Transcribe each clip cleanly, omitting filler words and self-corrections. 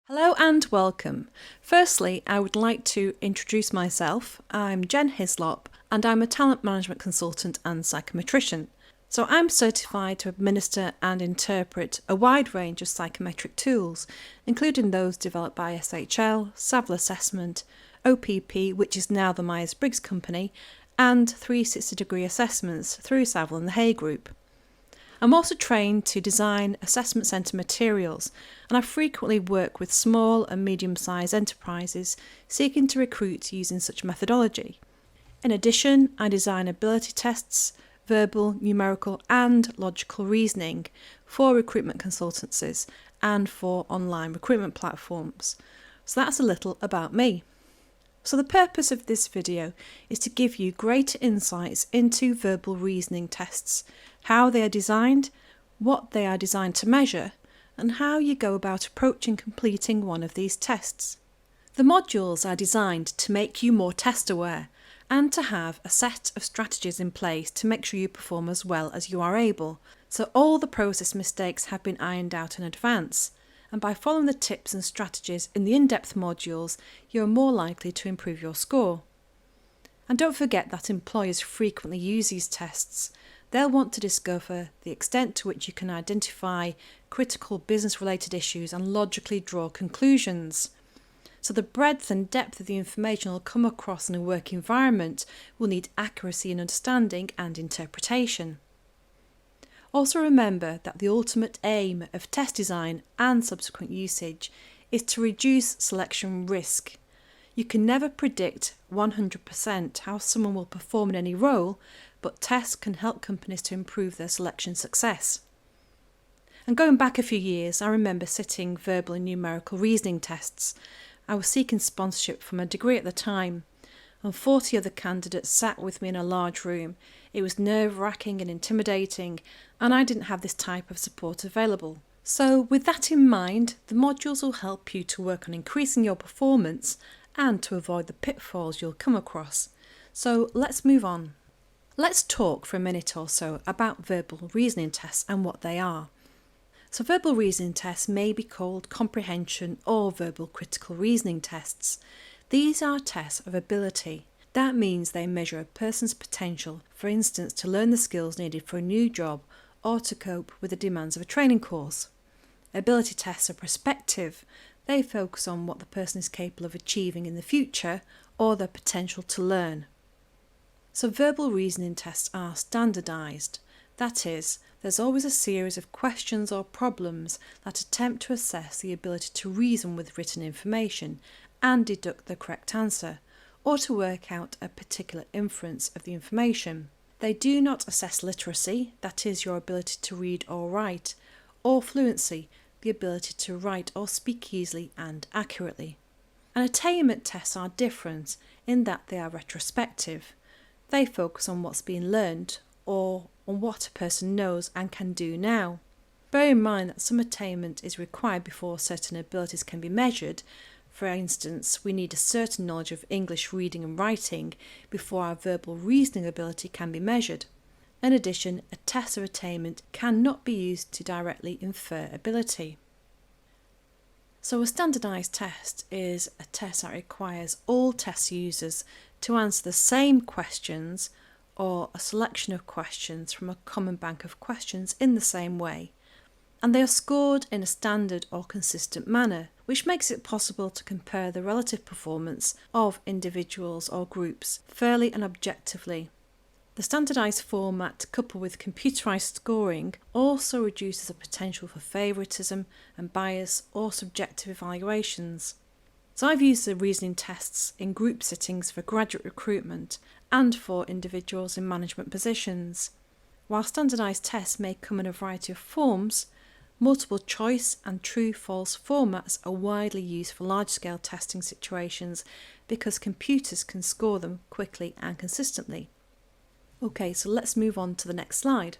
Hello and welcome. Firstly, I would like to introduce myself. I'm Jen Hislop and I'm a talent management consultant and psychometrician. So I'm certified to administer and interpret a wide range of psychometric tools, including those developed by SHL, Savile Assessment, OPP, which is now the Myers-Briggs Company, and 360-degree assessments through Savile and the Hay Group. I'm also trained to design assessment centre materials, and I frequently work with small and medium-sized enterprises seeking to recruit using such methodology. In addition, I design ability tests, verbal, numerical and logical reasoning for recruitment consultancies and for online recruitment platforms. So that's a little about me. So the purpose of this video is to give you greater insights into verbal reasoning tests, how they are designed, what they are designed to measure, and how you go about approaching completing one of these tests. The modules are designed to make you more test aware and to have a set of strategies in place to make sure you perform as well as you are able. So all the process mistakes have been ironed out in advance. And by following the tips and strategies in the in-depth modules, you are more likely to improve your score. And don't forget that employers frequently use these tests. They'll want to discover the extent to which you can identify critical business-related issues and logically draw conclusions. So the breadth and depth of the information you'll come across in a work environment will need accuracy in understanding and interpretation. Also remember that the ultimate aim of test design and subsequent usage is to reduce selection risk. You can never predict 100% how someone will perform in any role, but tests can help companies to improve their selection success. And going back a few years, I remember sitting verbal and numerical reasoning tests. I was seeking sponsorship from a degree at the time, and 40 other candidates sat with me in a large room. It was nerve-wracking and intimidating, and I didn't have this type of support available. So with that in mind, the modules will help you to work on increasing your performance and to avoid the pitfalls you'll come across. So let's move on. Let's talk for a minute or so about verbal reasoning tests and what they are. So verbal reasoning tests may be called comprehension or verbal critical reasoning tests. These are tests of ability. That means they measure a person's potential, for instance, to learn the skills needed for a new job or to cope with the demands of a training course. Ability tests are prospective. They focus on what the person is capable of achieving in the future or their potential to learn. So verbal reasoning tests are standardised. That is, there's always a series of questions or problems that attempt to assess the ability to reason with written information and deduct the correct answer, or to work out a particular inference of the information. They do not assess literacy, that is your ability to read or write, or fluency, the ability to write or speak easily and accurately. And attainment tests are different in that they are retrospective. They focus on what's been learned or on what a person knows and can do now. Bear in mind that some attainment is required before certain abilities can be measured. For instance, we need a certain knowledge of English reading and writing before our verbal reasoning ability can be measured. In addition, a test of attainment cannot be used to directly infer ability. So a standardised test is a test that requires all test users to answer the same questions or a selection of questions from a common bank of questions in the same way. And they are scored in a standard or consistent manner, which makes it possible to compare the relative performance of individuals or groups fairly and objectively. The standardised format, coupled with computerised scoring, also reduces the potential for favouritism and bias or subjective evaluations. So I've used the reasoning tests in group sittings for graduate recruitment and for individuals in management positions. While standardised tests may come in a variety of forms, multiple choice and true-false formats are widely used for large-scale testing situations because computers can score them quickly and consistently. Okay, so let's move on to the next slide.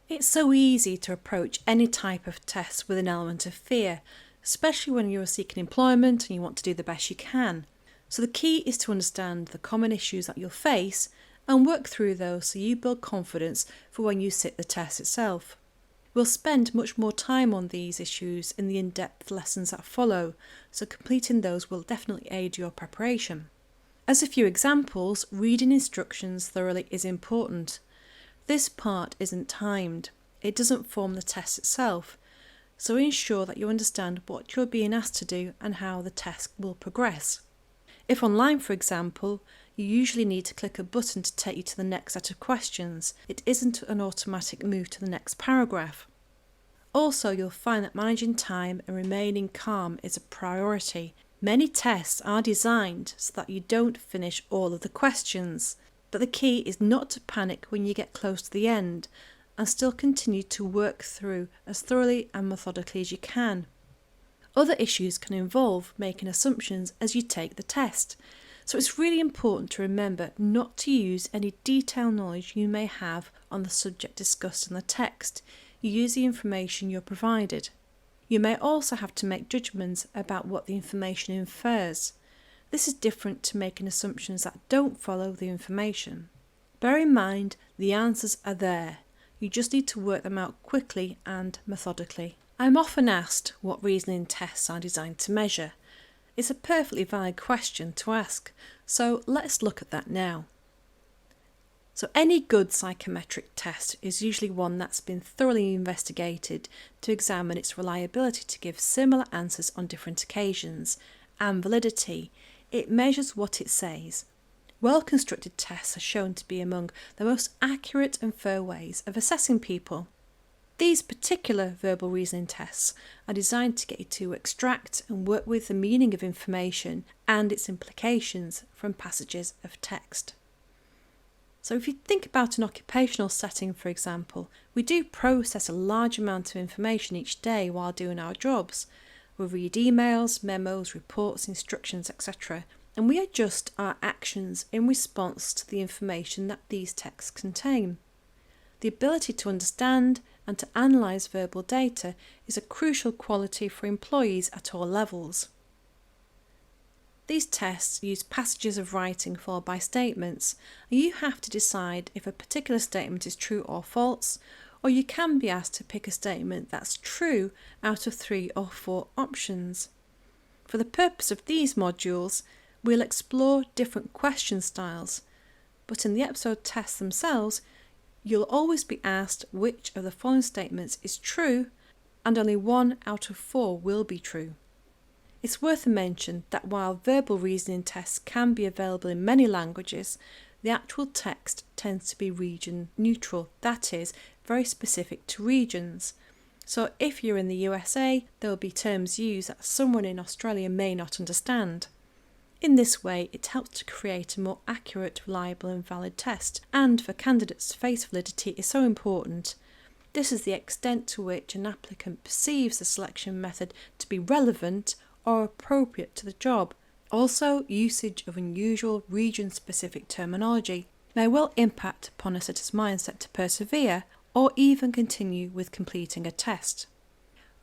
It's so easy to approach any type of test with an element of fear, especially when you're seeking employment and you want to do the best you can. So the key is to understand the common issues that you'll face and work through those so you build confidence for when you sit the test itself. We'll spend much more time on these issues in the in-depth lessons that follow, so completing those will definitely aid your preparation. As a few examples, reading instructions thoroughly is important. This part isn't timed. It doesn't form the test itself, so ensure that you understand what you're being asked to do and how the test will progress. If online, for example, you usually need to click a button to take you to the next set of questions. It isn't an automatic move to the next paragraph. Also, you'll find that managing time and remaining calm is a priority. Many tests are designed so that you don't finish all of the questions, but the key is not to panic when you get close to the end and still continue to work through as thoroughly and methodically as you can. Other issues can involve making assumptions as you take the test, so it's really important to remember not to use any detailed knowledge you may have on the subject discussed in the text. You use the information you're provided. You may also have to make judgments about what the information infers. This is different to making assumptions that don't follow the information. Bear in mind, the answers are there. You just need to work them out quickly and methodically. I'm often asked what reasoning tests are designed to measure. It's a perfectly valid question to ask, so let's look at that now. So any good psychometric test is usually one that's been thoroughly investigated to examine its reliability to give similar answers on different occasions and validity. It measures what it says. Well-constructed tests are shown to be among the most accurate and fair ways of assessing people. These particular verbal reasoning tests are designed to get you to extract and work with the meaning of information and its implications from passages of text. So if you think about an occupational setting, for example, we do process a large amount of information each day while doing our jobs. We read emails, memos, reports, instructions, etc. and we adjust our actions in response to the information that these texts contain. The ability to understand and to analyse verbal data is a crucial quality for employees at all levels. These tests use passages of writing followed by statements, and you have to decide if a particular statement is true or false, or you can be asked to pick a statement that's true out of 3 or 4 options. For the purpose of these modules, we'll explore different question styles, but in the EPSO tests themselves, you'll always be asked which of the following statements is true, and only 1 out of 4 will be true. It's worth a mention that while verbal reasoning tests can be available in many languages, the actual text tends to be region neutral, that is, very specific to regions. So if you're in the USA, there will be terms used that someone in Australia may not understand. In this way, it helps to create a more accurate, reliable and valid test, and for candidates, face validity is so important. This is the extent to which an applicant perceives the selection method to be relevant or appropriate to the job. Also, usage of unusual region-specific terminology may well impact upon a sitter's mindset to persevere or even continue with completing a test.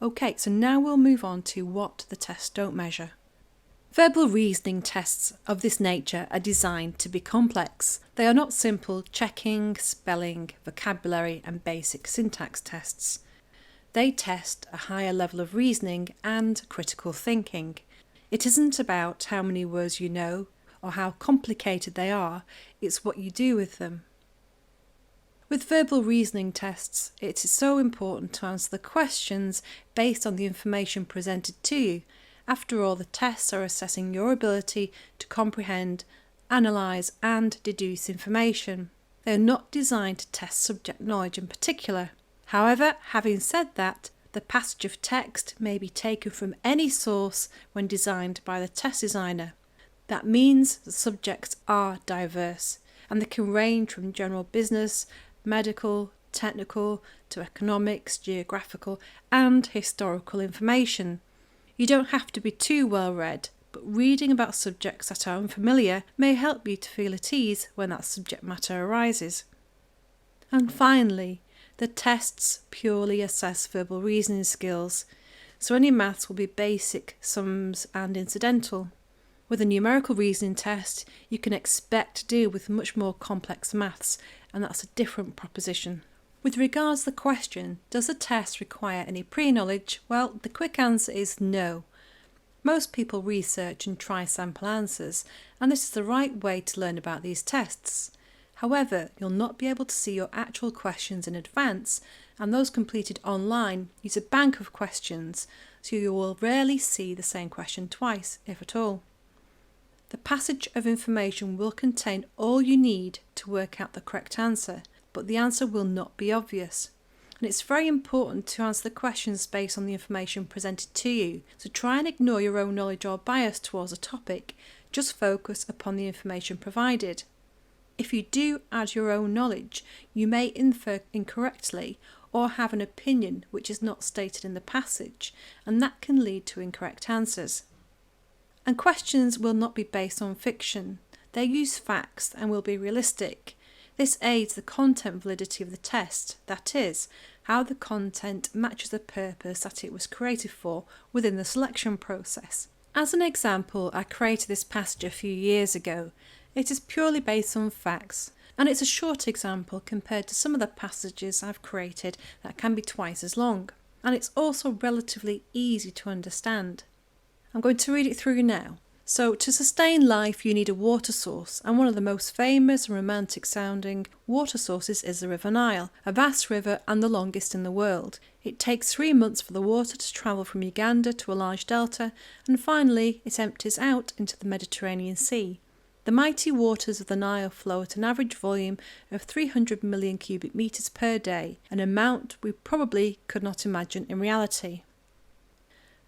Okay, so now we'll move on to what the tests don't measure. Verbal reasoning tests of this nature are designed to be complex. They are not simple checking, spelling, vocabulary and basic syntax tests. They test a higher level of reasoning and critical thinking. It isn't about how many words you know or how complicated they are, it's what you do with them. With verbal reasoning tests, it is so important to answer the questions based on the information presented to you. After all, the tests are assessing your ability to comprehend, analyse and deduce information. They are not designed to test subject knowledge in particular. However, having said that, the passage of text may be taken from any source when designed by the test designer. That means the subjects are diverse, and they can range from general business, medical, technical, to economics, geographical, and historical information. You don't have to be too well read, but reading about subjects that are unfamiliar may help you to feel at ease when that subject matter arises. And finally, the tests purely assess verbal reasoning skills, so any maths will be basic, sums and incidental. With a numerical reasoning test, you can expect to deal with much more complex maths, and that's a different proposition. With regards to the question, does the test require any pre-knowledge? Well, the quick answer is no. Most people research and try sample answers, and this is the right way to learn about these tests. However, you'll not be able to see your actual questions in advance, and those completed online use a bank of questions, so you will rarely see the same question twice, if at all. The passage of information will contain all you need to work out the correct answer, but the answer will not be obvious. And it's very important to answer the questions based on the information presented to you, so try and ignore your own knowledge or bias towards a topic, just focus upon the information provided. If you do add your own knowledge, you may infer incorrectly or have an opinion which is not stated in the passage, and that can lead to incorrect answers. And questions will not be based on fiction. They use facts and will be realistic. This aids the content validity of the test, that is, how the content matches the purpose that it was created for within the selection process. As an example, I created this passage a few years ago. It is purely based on facts, and it's a short example compared to some of the passages I've created that can be twice as long, and it's also relatively easy to understand. I'm going to read it through now. So, to sustain life you need a water source, and one of the most famous and romantic sounding water sources is the River Nile, a vast river and the longest in the world. It takes 3 months for the water to travel from Uganda to a large delta, and finally it empties out into the Mediterranean Sea. The mighty waters of the Nile flow at an average volume of 300 million cubic metres per day, an amount we probably could not imagine in reality.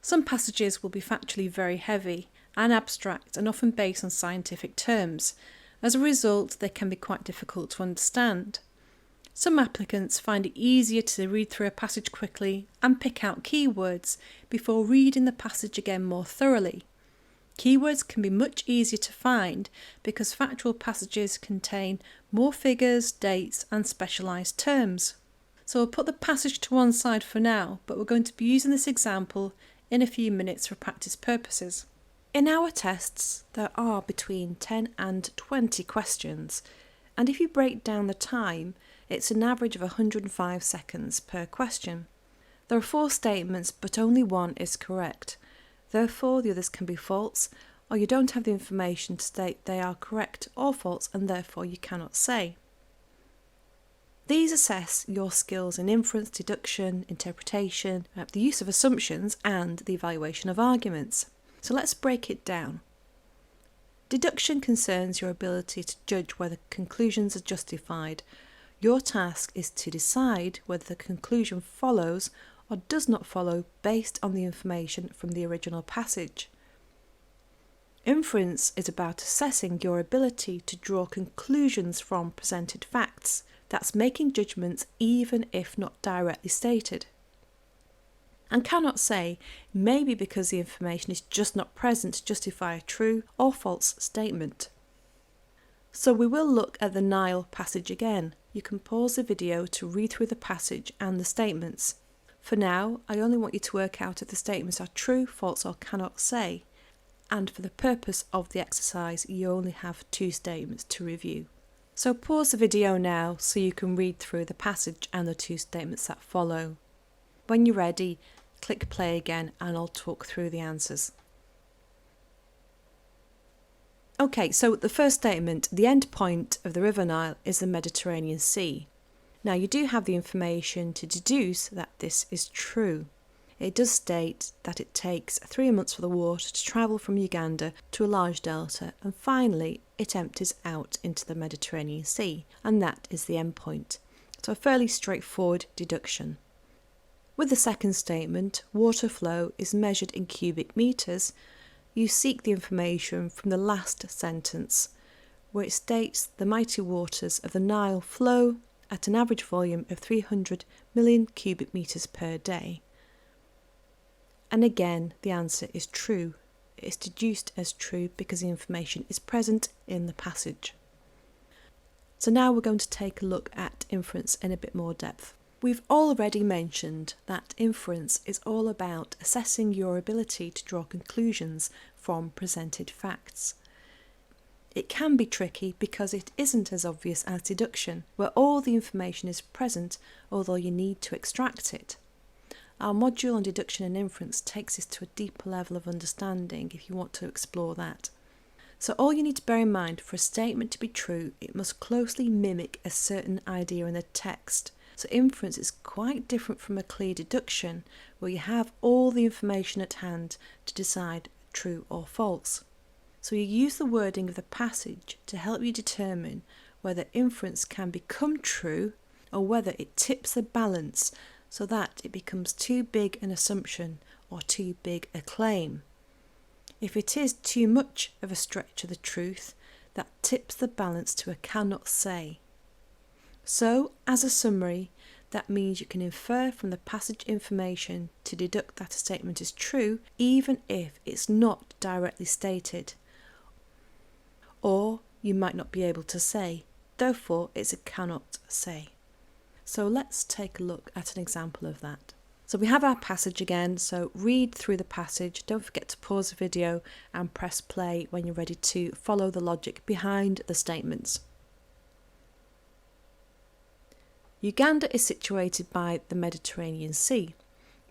Some passages will be factually very heavy and abstract and often based on scientific terms. As a result, they can be quite difficult to understand. Some applicants find it easier to read through a passage quickly and pick out keywords before reading the passage again more thoroughly. Keywords can be much easier to find because factual passages contain more figures, dates and specialised terms. So I'll put the passage to one side for now, but we're going to be using this example in a few minutes for practice purposes. In our tests, there are between 10 and 20 questions, and if you break down the time, it's an average of 105 seconds per question. There are 4 statements, but only one is correct. Therefore, the others can be false, or you don't have the information to state they are correct or false, and therefore you cannot say. These assess your skills in inference, deduction, interpretation, the use of assumptions, and the evaluation of arguments. So let's break it down. Deduction concerns your ability to judge whether conclusions are justified. Your task is to decide whether the conclusion follows or does not follow based on the information from the original passage. Inference is about assessing your ability to draw conclusions from presented facts. That's making judgments even if not directly stated. And cannot say maybe because the information is just not present to justify a true or false statement. So we will look at the Nile passage again. You can pause the video to read through the passage and the statements. For now, I only want you to work out if the statements are true, false or cannot say. And for the purpose of the exercise, you only have 2 statements to review. So pause the video now so you can read through the passage and the 2 statements that follow. When you're ready, click play again and I'll talk through the answers. Okay, so the first statement, the end point of the River Nile is the Mediterranean Sea. Now you do have the information to deduce that this is true. It does state that it takes 3 months for the water to travel from Uganda to a large delta, and finally it empties out into the Mediterranean Sea, and that is the end point. So a fairly straightforward deduction. With the second statement, water flow is measured in cubic metres. You seek the information from the last sentence, where it states the mighty waters of the Nile flow at an average volume of 300 million cubic metres per day. And again, the answer is true. It is deduced as true because the information is present in the passage. So now we're going to take a look at inference in a bit more depth. We've already mentioned that inference is all about assessing your ability to draw conclusions from presented facts. It can be tricky because it isn't as obvious as deduction, where all the information is present although you need to extract it. Our module on deduction and inference takes this to a deeper level of understanding if you want to explore that. So all you need to bear in mind, for a statement to be true, it must closely mimic a certain idea in the text. So inference is quite different from a clear deduction, where you have all the information at hand to decide true or false. So you use the wording of the passage to help you determine whether inference can become true or whether it tips the balance so that it becomes too big an assumption or too big a claim. If it is too much of a stretch of the truth, that tips the balance to a cannot say. So, as a summary, that means you can infer from the passage information to deduct that a statement is true, even if it's not directly stated. Or you might not be able to say, therefore it's a cannot say. So let's take a look at an example of that. So we have our passage again, so read through the passage, don't forget to pause the video and press play when you're ready to follow the logic behind the statements. Uganda is situated by the Mediterranean Sea.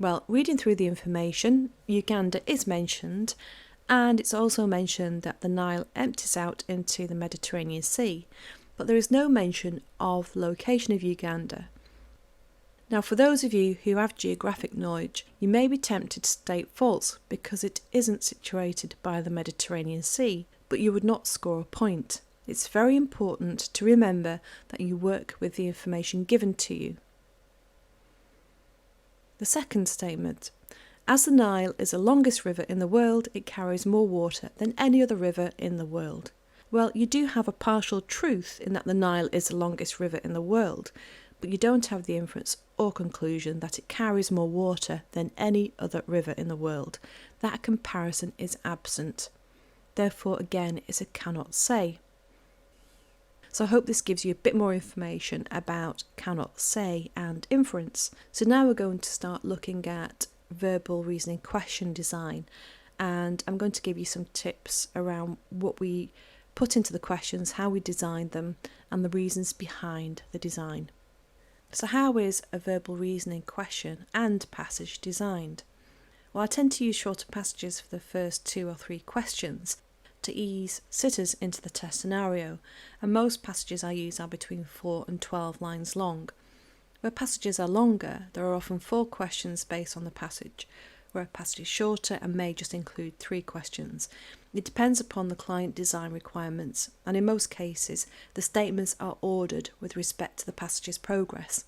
Well, reading through the information, Uganda is mentioned, and it's also mentioned that the Nile empties out into the Mediterranean Sea, but there is no mention of the location of Uganda. Now, for those of you who have geographic knowledge, you may be tempted to state false because it isn't situated by the Mediterranean Sea, but you would not score a point. It's very important to remember that you work with the information given to you. The second statement. As the Nile is the longest river in the world, it carries more water than any other river in the world. Well, you do have a partial truth in that the Nile is the longest river in the world, but you don't have the inference or conclusion that it carries more water than any other river in the world. That comparison is absent. Therefore, again, it's a cannot say. So I hope this gives you a bit more information about cannot say and inference. So now we're going to start looking at verbal reasoning question design, and I'm going to give you some tips around what we put into the questions, how we design them, and the reasons behind the design. So how is a verbal reasoning question and passage designed? Well, I tend to use shorter passages for the first 2 or 3 questions to ease sitters into the test scenario, and most passages I use are between 4 and 12 lines long. Where passages are longer, there are often 4 questions based on the passage, where a passage is shorter and may just include 3 questions. It depends upon the client design requirements, and in most cases, the statements are ordered with respect to the passage's progress.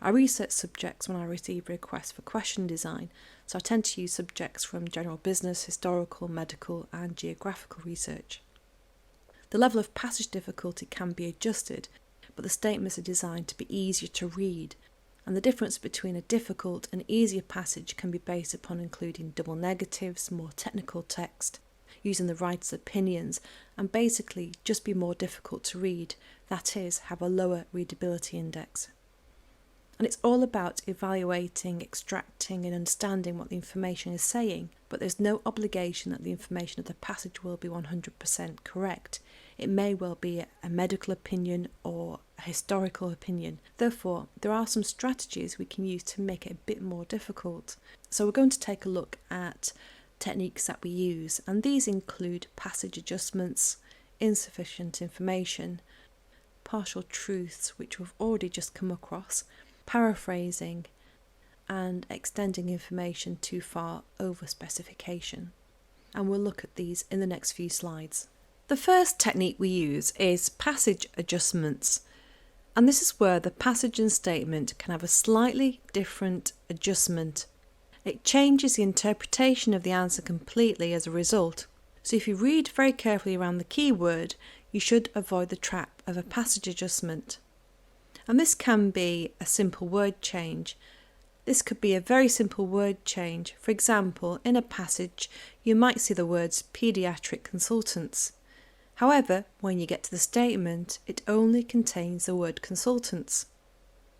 I research subjects when I receive requests for question design, so I tend to use subjects from general business, historical, medical, and geographical research. The level of passage difficulty can be adjusted, but the statements are designed to be easier to read, and the difference between a difficult and easier passage can be based upon including double negatives, more technical text, using the writer's opinions, and basically just be more difficult to read, that is, have a lower readability index. And it's all about evaluating, extracting and understanding what the information is saying, but there's no obligation that the information of the passage will be 100% correct. It may well be a medical opinion or a historical opinion. Therefore, there are some strategies we can use to make it a bit more difficult. So we're going to take a look at techniques that we use, and these include passage adjustments, insufficient information, partial truths, which we've already just come across, paraphrasing, and extending information too far over specification. And we'll look at these in the next few slides. The first technique we use is passage adjustments, and this is where the passage and statement can have a slightly different adjustment. It changes the interpretation of the answer completely as a result. So if you read very carefully around the keyword, you should avoid the trap of a passage adjustment. And this can be a simple word change. This could be a very simple word change. For example, in a passage, you might see the words paediatric consultants. However, when you get to the statement, it only contains the word consultants.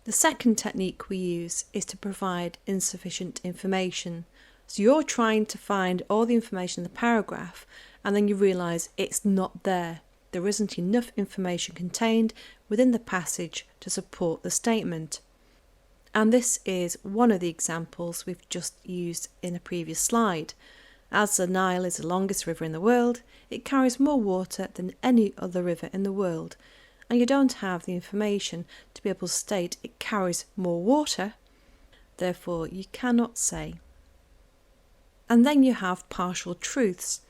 The second technique we use is to provide insufficient information. So you're trying to find all the information in the paragraph, and then you realise it's not there. There isn't enough information contained within the passage to support the statement. And this is one of the examples we've just used in a previous slide. As the Nile is the longest river in the world, it carries more water than any other river in the world, and you don't have the information to be able to state it carries more water, therefore you cannot say. And then you have partial truths.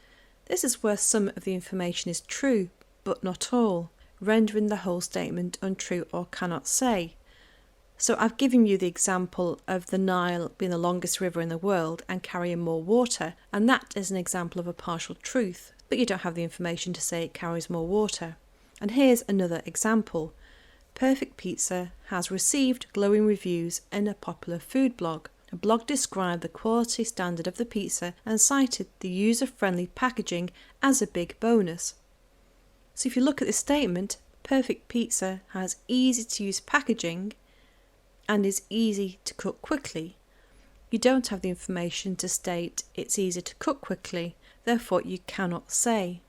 This is where some of the information is true, but not all, rendering the whole statement untrue or cannot say. So I've given you the example of the Nile being the longest river in the world and carrying more water, and that is an example of a partial truth, but you don't have the information to say it carries more water. And here's another example. Perfect Pizza has received glowing reviews in a popular food blog. A blog described the quality standard of the pizza and cited the user-friendly packaging as a big bonus. So if you look at this statement, Perfect Pizza has easy-to-use packaging and is easy to cook quickly. You don't have the information to state it's easy to cook quickly, therefore you cannot say.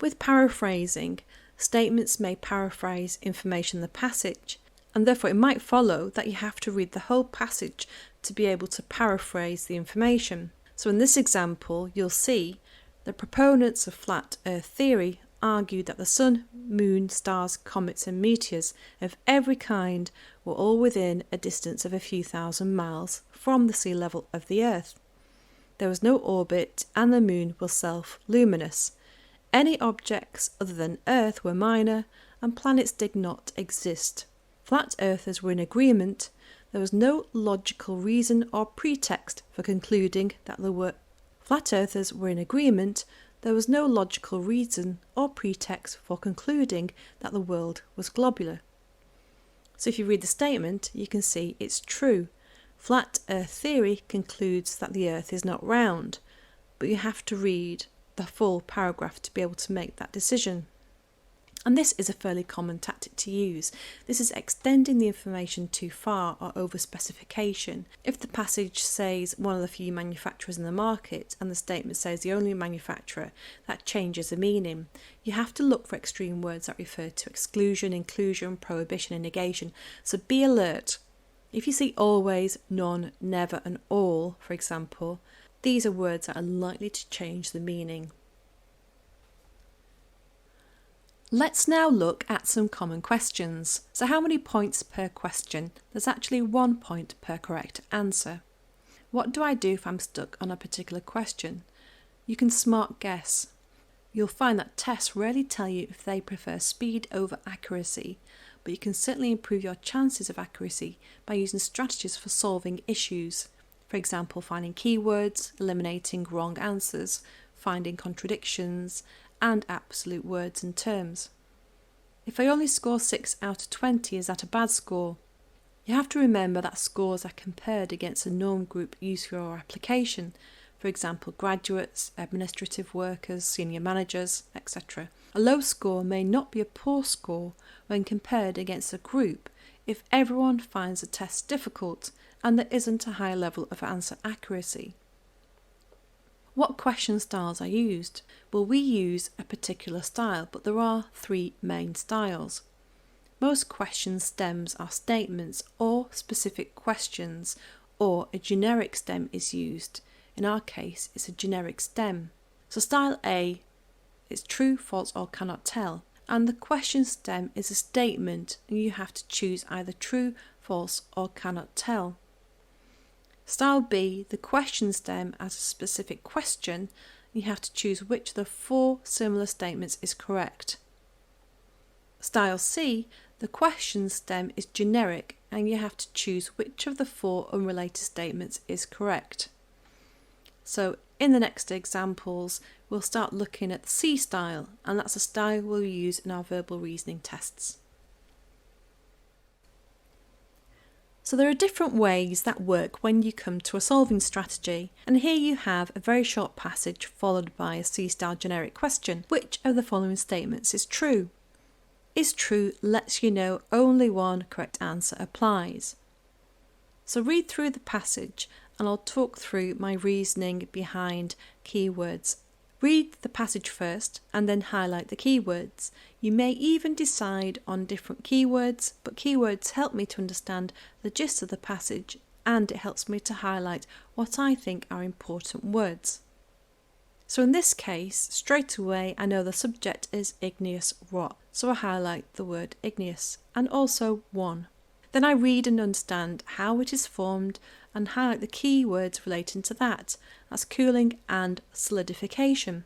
With paraphrasing, statements may paraphrase information in the passage, and therefore it might follow that you have to read the whole passage to be able to paraphrase the information. So in this example, you'll see the proponents of flat earth theory argued that the sun, moon, stars, comets and meteors of every kind were all within a distance of a few thousand miles from the sea level of the earth. There was no orbit and the moon was self-luminous. Any objects other than earth were minor and planets did not exist. Flat earthers were in agreement. There was no logical reason or pretext for concluding that there were Flat earthers were in agreement. There was no logical reason or pretext for concluding that the world was globular. So if you read the statement, you can see it's true. Flat earth theory concludes that the earth is not round, but you have to read the full paragraph to be able to make that decision. And this is a fairly common tactic to use. This is extending the information too far or over specification. If the passage says one of the few manufacturers in the market and the statement says the only manufacturer, that changes the meaning. You have to look for extreme words that refer to exclusion, inclusion, prohibition and negation. So be alert. If you see always, none, never and all, for example, these are words that are likely to change the meaning. Let's now look at some common questions. So how many points per question? There's actually 1 point per correct answer. What do I do if I'm stuck on a particular question? You can smart guess. You'll find that tests rarely tell you if they prefer speed over accuracy, but you can certainly improve your chances of accuracy by using strategies for solving issues. For example, finding keywords, eliminating wrong answers, finding contradictions, and absolute words and terms. If I only score 6 out of 20, is that a bad score? You have to remember that scores are compared against a norm group used for your application, for example graduates, administrative workers, senior managers, etc. A low score may not be a poor score when compared against a group if everyone finds the test difficult and there isn't a high level of answer accuracy. What question styles are used? Well, we use a particular style, but there are 3 main styles. Most question stems are statements or specific questions, or a generic stem is used. In our case, it's a generic stem. So style A is true, false or cannot tell, and the question stem is a statement and you have to choose either true, false or cannot tell. Style B, the question stem as a specific question, you have to choose which of the 4 similar statements is correct. Style C, the question stem is generic and you have to choose which of the 4 unrelated statements is correct. So in the next examples, we'll start looking at the C style, and that's a style we'll use in our verbal reasoning tests. So there are different ways that work when you come to a solving strategy, and here you have a very short passage followed by a C-style generic question. Which of the following statements is true? Is true lets you know only one correct answer applies. So read through the passage and I'll talk through my reasoning behind keywords. Read the passage first and then highlight the keywords. You may even decide on different keywords, but keywords help me to understand the gist of the passage, and it helps me to highlight what I think are important words. So in this case, straight away I know the subject is igneous rock, so I highlight the word igneous and also one. Then I read and understand how it is formed and highlight the keywords relating to that. That's cooling and solidification.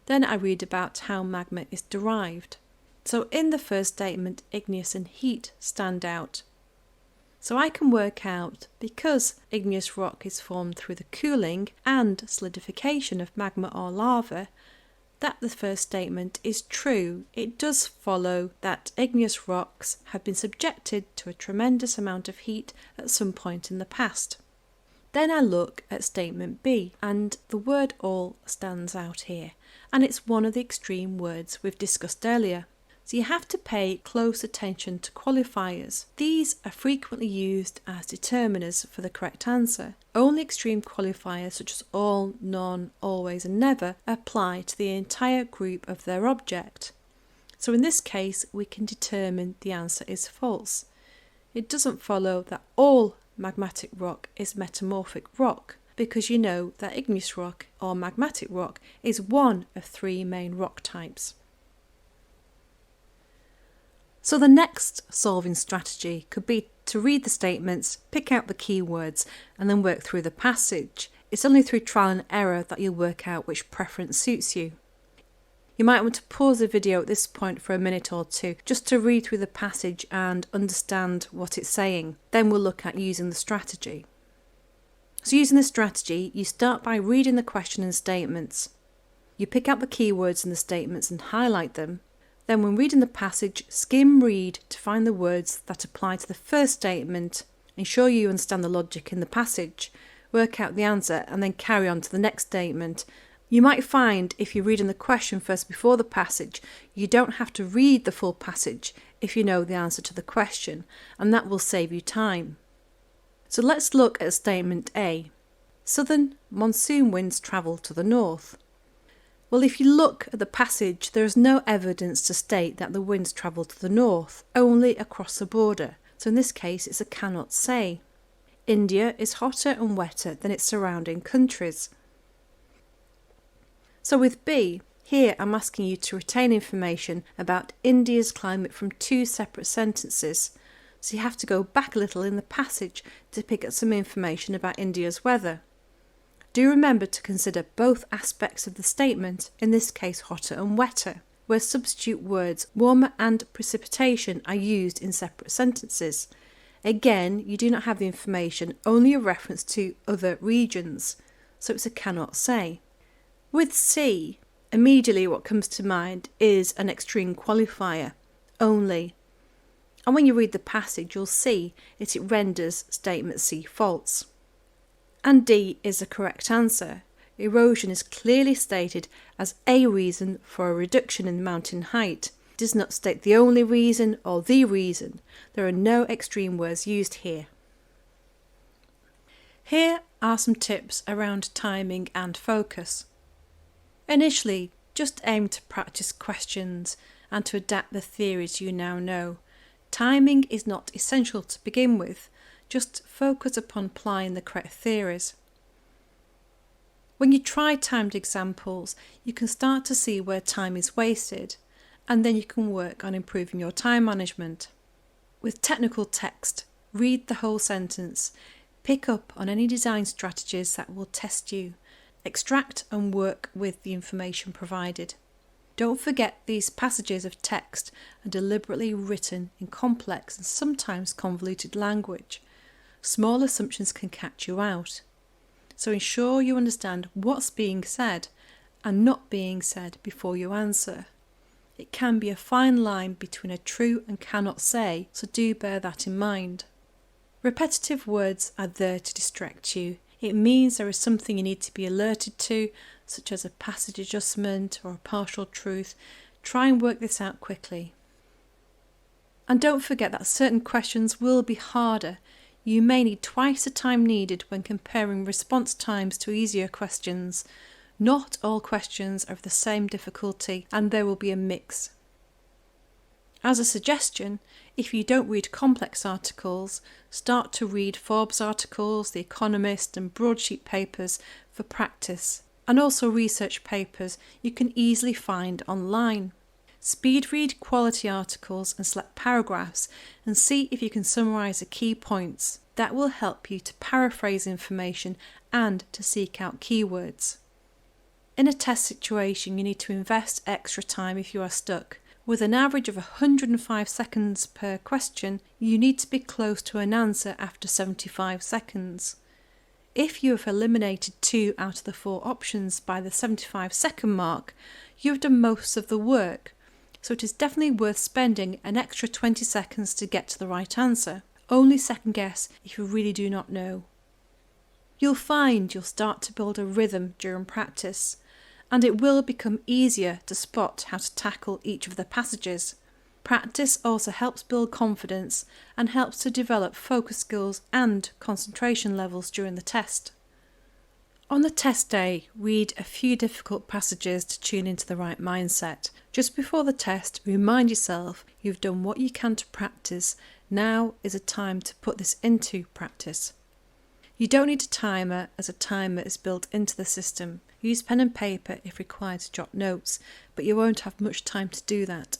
Then I read about how magma is derived. So in the first statement, igneous and heat stand out. So I can work out, because igneous rock is formed through the cooling and solidification of magma or lava, that the first statement is true. It does follow that igneous rocks have been subjected to a tremendous amount of heat at some point in the past. Then I look at statement B, and the word all stands out here, and it's one of the extreme words we've discussed earlier. So you have to pay close attention to qualifiers. These are frequently used as determiners for the correct answer. Only extreme qualifiers such as all, none, always and never apply to the entire group of their object. So in this case we can determine the answer is false. It doesn't follow that all magmatic rock is metamorphic rock, because you know that igneous rock or magmatic rock is one of three main rock types. So the next solving strategy could be to read the statements, pick out the keywords and then work through the passage. It's only through trial and error that you'll work out which preference suits you. You might want to pause the video at this point for a minute or two just to read through the passage and understand what it's saying. Then we'll look at using the strategy. So using the strategy, you start by reading the question and statements. You pick out the keywords in the statements and highlight them. Then when reading the passage, skim read to find the words that apply to the first statement. Ensure you understand the logic in the passage. Work out the answer and then carry on to the next statement. You might find if you're reading the question first before the passage, you don't have to read the full passage if you know the answer to the question, and that will save you time. So let's look at statement A. Southern monsoon winds travel to the north. Well, if you look at the passage, there is no evidence to state that the winds travel to the north, only across the border. So in this case, it's a cannot say. India is hotter and wetter than its surrounding countries. So with B, here I'm asking you to retain information about India's climate from two separate sentences. So you have to go back a little in the passage to pick up some information about India's weather. Do remember to consider both aspects of the statement, in this case hotter and wetter, where substitute words warmer and precipitation are used in separate sentences. Again, you do not have the information, only a reference to other regions, so it's a cannot say. With C, immediately what comes to mind is an extreme qualifier, only. And when you read the passage, you'll see that it renders statement C false. And D is the correct answer. Erosion is clearly stated as a reason for a reduction in mountain height. It does not state the only reason or the reason. There are no extreme words used here. Here are some tips around timing and focus. Initially, just aim to practice questions and to adapt the theories you now know. Timing is not essential to begin with. Just focus upon applying the correct theories. When you try timed examples, you can start to see where time is wasted, and then you can work on improving your time management. With technical text, read the whole sentence, pick up on any design strategies that will test you, extract and work with the information provided. Don't forget these passages of text are deliberately written in complex and sometimes convoluted language. Small assumptions can catch you out. So ensure you understand what's being said and not being said before you answer. It can be a fine line between a true and cannot say, so do bear that in mind. Repetitive words are there to distract you. It means there is something you need to be alerted to, such as a passage adjustment or a partial truth. Try and work this out quickly. And don't forget that certain questions will be harder. You may need twice the time needed when comparing response times to easier questions. Not all questions are of the same difficulty, and there will be a mix. As a suggestion, if you don't read complex articles, start to read Forbes articles, The Economist and broadsheet papers for practice, and also research papers you can easily find online. Speed read quality articles and select paragraphs and see if you can summarise the key points. That will help you to paraphrase information and to seek out keywords. In a test situation, you need to invest extra time if you are stuck. With an average of 105 seconds per question, you need to be close to an answer after 75 seconds. If you have eliminated 2 out of the 4 options by the 75-second mark, you have done most of the work, so it is definitely worth spending an extra 20 seconds to get to the right answer. Only second guess if you really do not know. You'll find you'll start to build a rhythm during practice, and it will become easier to spot how to tackle each of the passages. Practice also helps build confidence and helps to develop focus skills and concentration levels during the test. On the test day, read a few difficult passages to tune into the right mindset. Just before the test, remind yourself you've done what you can to practice. Now is a time to put this into practice. You don't need a timer, as a timer is built into the system. Use pen and paper if required to jot notes, but you won't have much time to do that.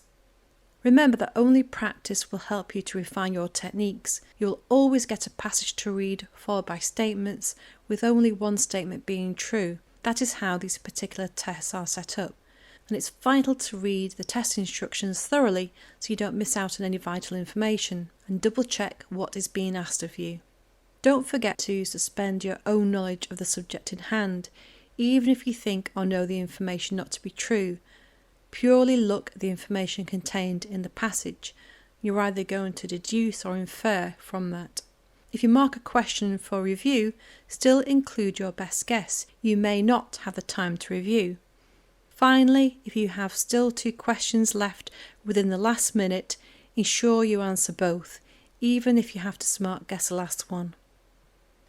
Remember that only practice will help you to refine your techniques. You'll always get a passage to read followed by statements, with only one statement being true. That is how these particular tests are set up. And it's vital to read the test instructions thoroughly so you don't miss out on any vital information, and double check what is being asked of you. Don't forget to suspend your own knowledge of the subject in hand, even if you think or know the information not to be true. Purely look at the information contained in the passage. You're either going to deduce or infer from that. If you mark a question for review, still include your best guess. You may not have the time to review. Finally, if you have still 2 questions left within the last minute, ensure you answer both, even if you have to smart guess the last one.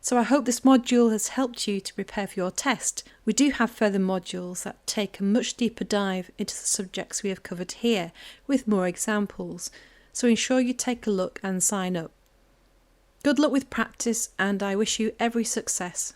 So I hope this module has helped you to prepare for your test. We do have further modules that take a much deeper dive into the subjects we have covered here, with more examples, so ensure you take a look and sign up. Good luck with practice, and I wish you every success.